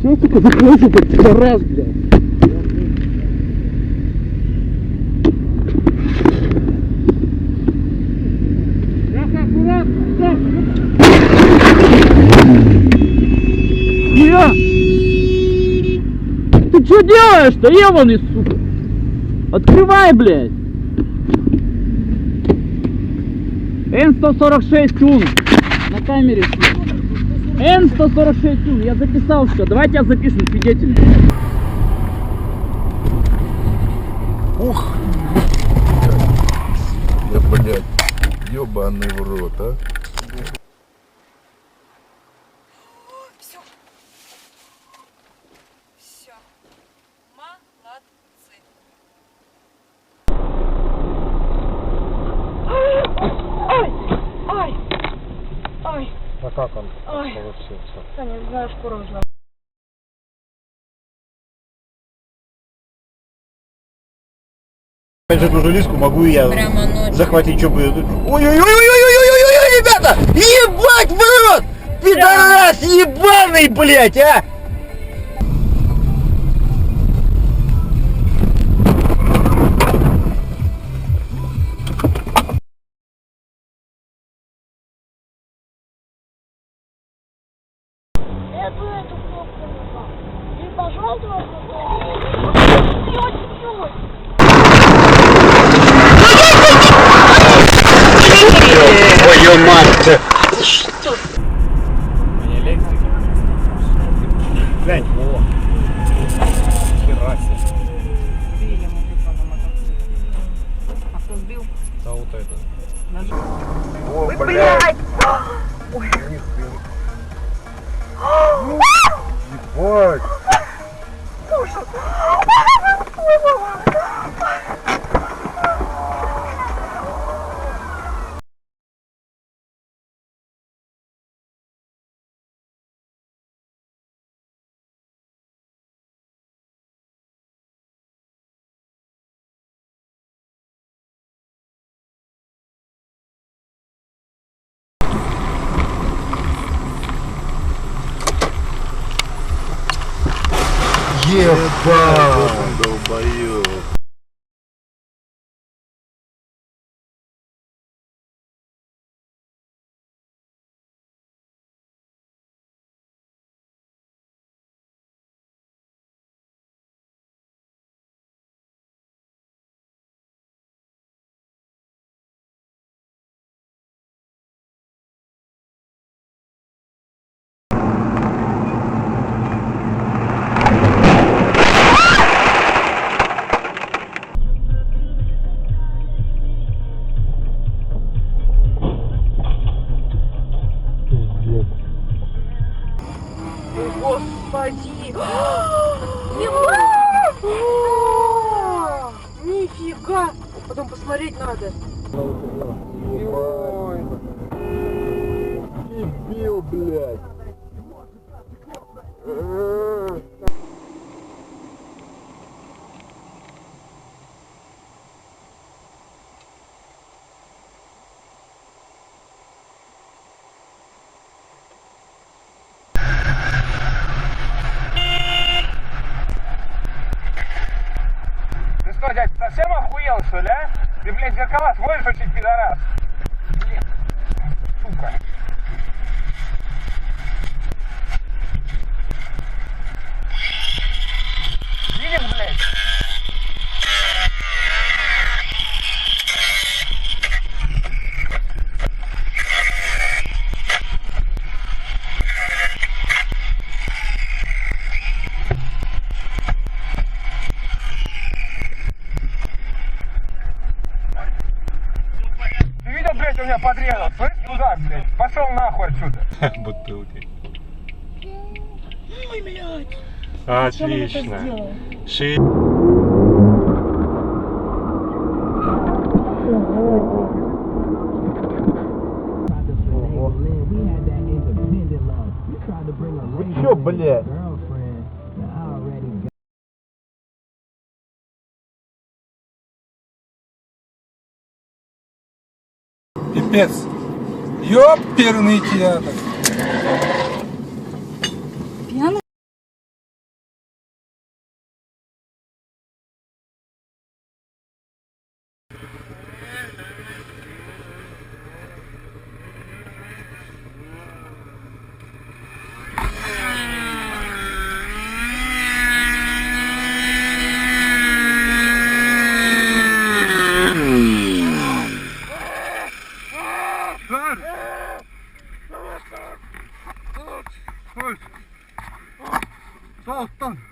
Чего только закрылся, как пидорас, блядь? Леха, аккуратно! Нет! Ты что делаешь-то, ебаный, сука? Открывай, блядь! Н-146 тюн. На камере. Н-146 тюн. Я записал все. Давайте я запишу свидетель. Ух! Я, блядь, ёбаный в рот, а? Все. Все. Молодцы. Ай! Ай! Ай! А как он Ай. получился? Я не знаю, шкуру нужна. Эту журналистку могу и я Прямо ночью. захватить, что будет. Ой-ой-ой-ой-ой-ой-ой, ребята! Ебать в рот! Пидорас ебаный, блядь, а! Эту кнопку нажал. И нажал туда Твою мать! Мне электрики. Глянь, во. Хера себе. Сбили мужика на мотоцикле. А кто сбил? Да вот это. О, блядь! Ебать! Ебать! Долбоёб! Господи! Нифига! Потом посмотреть надо. Дебил, блядь! Ты что, дядь, совсем охуел, что ли, а? Ты, блядь, зеркала сводишь очень, пидорас? Блин, сука. Видишь, блядь? Ты видел, блядь, у меня подрезал? Слышь, мудак, блядь, пошел нахуй отсюда. Бутылкой. Ой, блядь. Отлично. Вы чё, блядь? Пипец. Ёперный театр. Ах так.